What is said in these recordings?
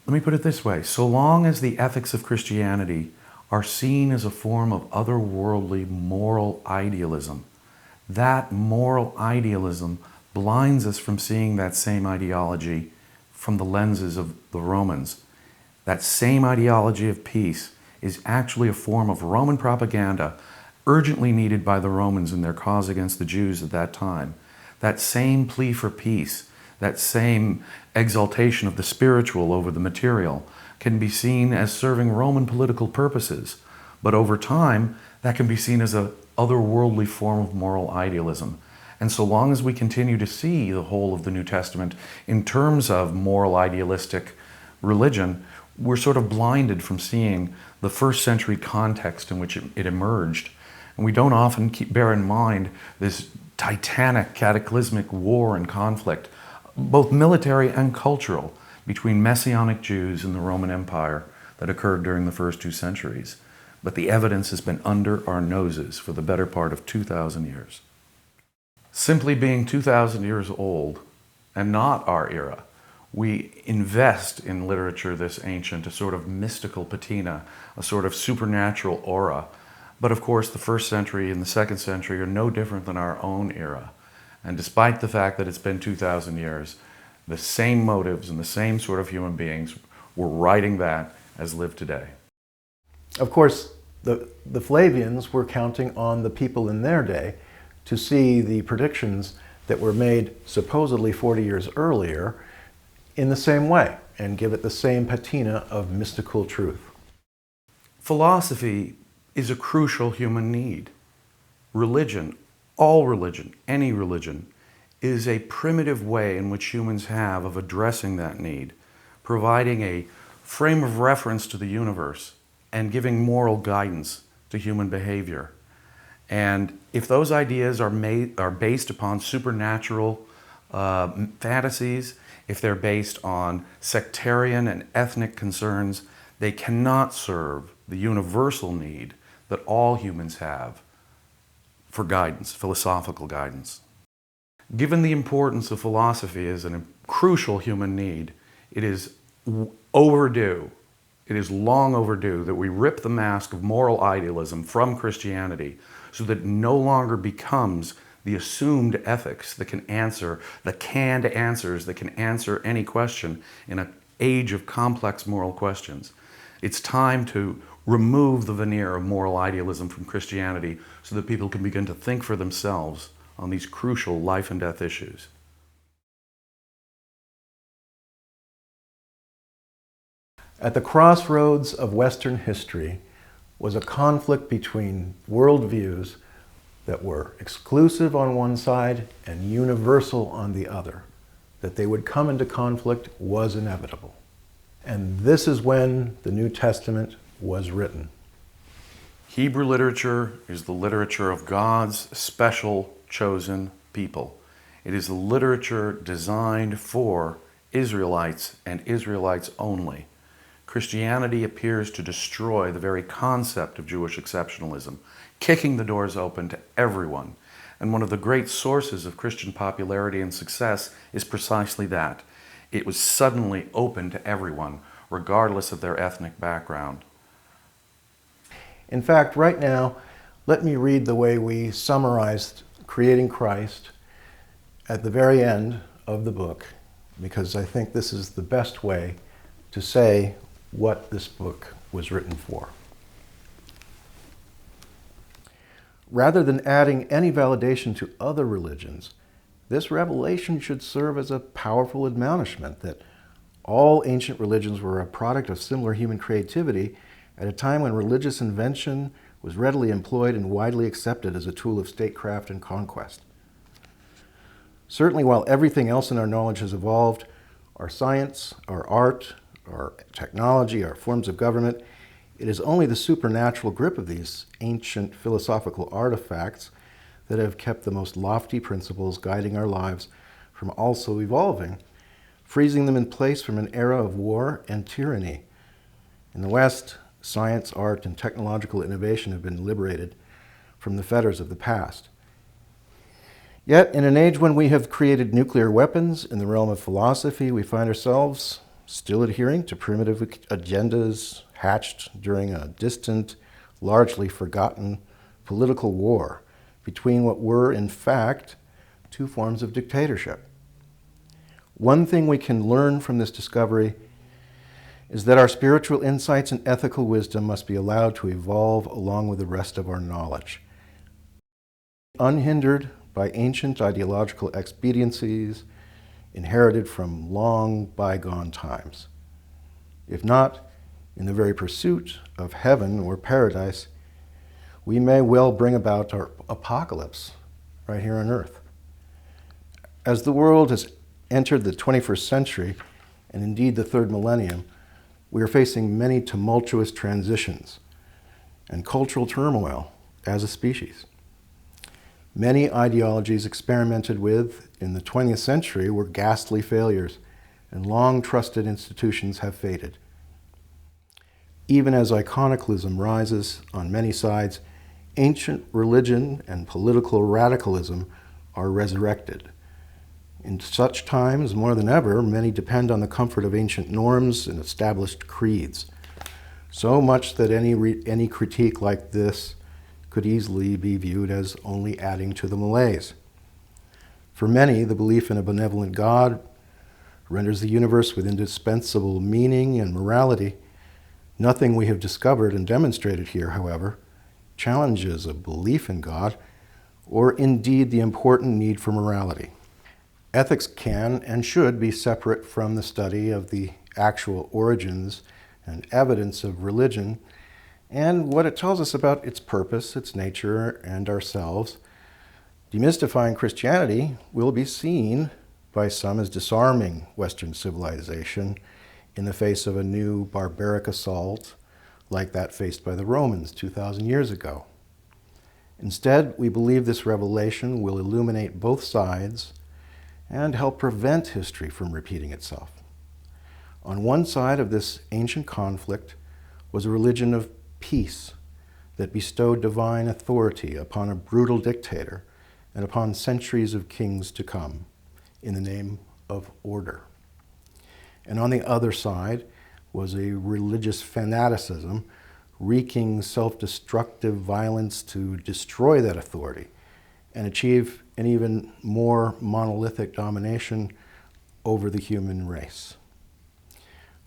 Let me put it this way. So long as the ethics of Christianity are seen as a form of otherworldly moral idealism, that moral idealism blinds us from seeing that same ideology from the lenses of the Romans. That same ideology of peace is actually a form of Roman propaganda urgently needed by the Romans in their cause against the Jews at that time. That same plea for peace, that same exaltation of the spiritual over the material can be seen as serving Roman political purposes. But over time, that can be seen as an otherworldly form of moral idealism. And so long as we continue to see the whole of the New Testament in terms of moral idealistic religion, we're sort of blinded from seeing the first century context in which it emerged. And we don't often bear in mind this titanic, cataclysmic war and conflict, both military and cultural, between Messianic Jews and the Roman Empire that occurred during the first 2 centuries. But the evidence has been under our noses for the better part of 2,000 years. Simply being 2,000 years old and not our era, we invest in literature this ancient a sort of mystical patina, a sort of supernatural aura. But of course, the first century and the second century are no different than our own era. And despite the fact that it's been 2,000 years, the same motives and the same sort of human beings were writing that as live today. Of course, the Flavians were counting on the people in their day to see the predictions that were made supposedly 40 years earlier in the same way and give it the same patina of mystical truth. Philosophy is a crucial human need. Religion, all religion, any religion, is a primitive way in which humans have of addressing that need, providing a frame of reference to the universe and giving moral guidance to human behavior. And if those ideas are based upon supernatural fantasies, if they're based on sectarian and ethnic concerns, they cannot serve the universal need that all humans have for guidance, philosophical guidance. Given the importance of philosophy as a crucial human need, it is overdue, it is long overdue that we rip the mask of moral idealism from Christianity so that it no longer becomes the assumed ethics that can answer, the canned answers that can answer any question in an age of complex moral questions. It's time to remove the veneer of moral idealism from Christianity so that people can begin to think for themselves on these crucial life and death issues. At the crossroads of Western history was a conflict between worldviews that were exclusive on one side and universal on the other. That they would come into conflict was inevitable. And this is when the New Testament was written. Hebrew literature is the literature of God's special chosen people. It is the literature designed for Israelites and Israelites only. Christianity appears to destroy the very concept of Jewish exceptionalism, kicking the doors open to everyone. And one of the great sources of Christian popularity and success is precisely that. It was suddenly open to everyone, regardless of their ethnic background. In fact, right now, let me read the way we summarized Creating Christ at the very end of the book, because I think this is the best way to say what this book was written for. Rather than adding any validation to other religions, this revelation should serve as a powerful admonishment that all ancient religions were a product of similar human creativity at a time when religious invention was readily employed and widely accepted as a tool of statecraft and conquest. Certainly, while everything else in our knowledge has evolved, our science, our art, our technology, our forms of government, it is only the supernatural grip of these ancient philosophical artifacts that have kept the most lofty principles guiding our lives from also evolving, freezing them in place from an era of war and tyranny. In the West, science, art, and technological innovation have been liberated from the fetters of the past. Yet, in an age when we have created nuclear weapons in the realm of philosophy, we find ourselves still adhering to primitive agendas hatched during a distant, largely forgotten political war between what were, in fact, two forms of dictatorship. One thing we can learn from this discovery is that our spiritual insights and ethical wisdom must be allowed to evolve along with the rest of our knowledge, unhindered by ancient ideological expediencies inherited from long bygone times. If not, in the very pursuit of heaven or paradise, we may well bring about our apocalypse right here on earth. As the world has entered the 21st century, and indeed the third millennium, we are facing many tumultuous transitions and cultural turmoil as a species. Many ideologies experimented with in the 20th century were ghastly failures, and long-trusted institutions have faded. Even as iconoclasm rises on many sides, ancient religion and political radicalism are resurrected. In such times, more than ever, many depend on the comfort of ancient norms and established creeds, so much that any critique like this could easily be viewed as only adding to the malaise. For many, the belief in a benevolent God renders the universe with indispensable meaning and morality. Nothing we have discovered and demonstrated here, however, challenges a belief in God or indeed the important need for morality. Ethics can and should be separate from the study of the actual origins and evidence of religion and what it tells us about its purpose, its nature, and ourselves. Demystifying Christianity will be seen by some as disarming Western civilization in the face of a new barbaric assault like that faced by the Romans 2,000 years ago. Instead, we believe this revelation will illuminate both sides and help prevent history from repeating itself. On one side of this ancient conflict was a religion of peace that bestowed divine authority upon a brutal dictator and upon centuries of kings to come in the name of order. And on the other side was a religious fanaticism wreaking self-destructive violence to destroy that authority and achieve an even more monolithic domination over the human race.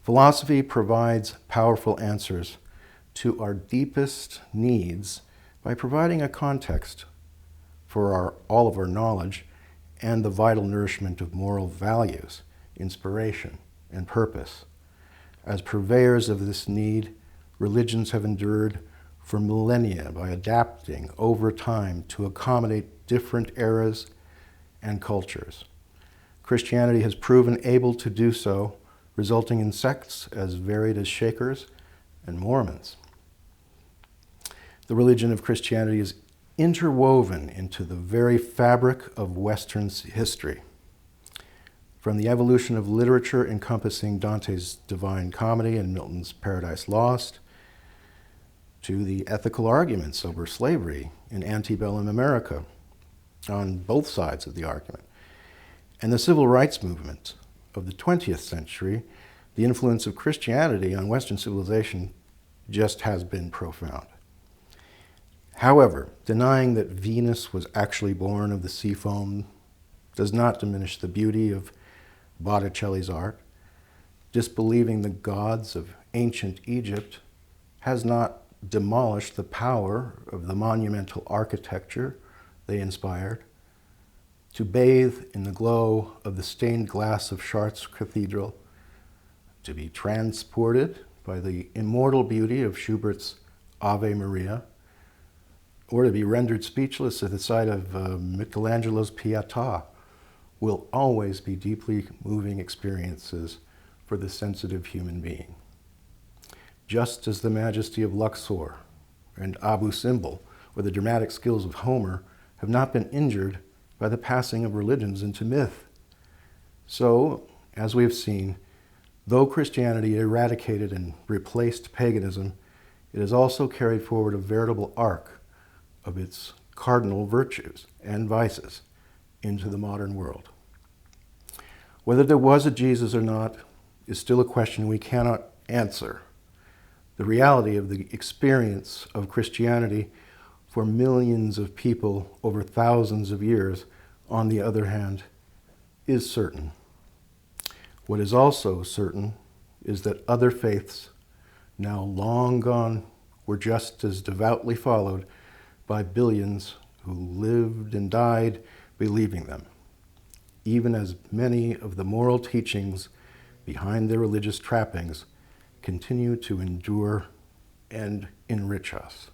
Philosophy provides powerful answers to our deepest needs by providing a context for all of our knowledge and the vital nourishment of moral values, inspiration, and purpose. As purveyors of this need, religions have endured for millennia by adapting over time to accommodate different eras and cultures. Christianity has proven able to do so, resulting in sects as varied as Shakers and Mormons. The religion of Christianity is interwoven into the very fabric of Western history. From the evolution of literature encompassing Dante's Divine Comedy and Milton's Paradise Lost, to the ethical arguments over slavery in antebellum America on both sides of the argument, and the civil rights movement of the 20th century, the influence of Christianity on Western civilization just has been profound. However, denying that Venus was actually born of the sea foam does not diminish the beauty of Botticelli's art. Disbelieving the gods of ancient Egypt has not demolished the power of the monumental architecture they inspired. To bathe in the glow of the stained glass of Chartres Cathedral, to be transported by the immortal beauty of Schubert's Ave Maria, or to be rendered speechless at the sight of Michelangelo's Pietà will always be deeply moving experiences for the sensitive human being. Just as the majesty of Luxor and Abu Simbel or the dramatic skills of Homer have not been injured by the passing of religions into myth. So, as we have seen, though Christianity eradicated and replaced paganism, it has also carried forward a veritable arc of its cardinal virtues and vices into the modern world. Whether there was a Jesus or not, is still a question we cannot answer. The reality of the experience of Christianity for millions of people over thousands of years, on the other hand, is certain. What is also certain is that other faiths, now long gone, were just as devoutly followed by billions who lived and died believing them, even as many of the moral teachings behind their religious trappings continue to endure and enrich us.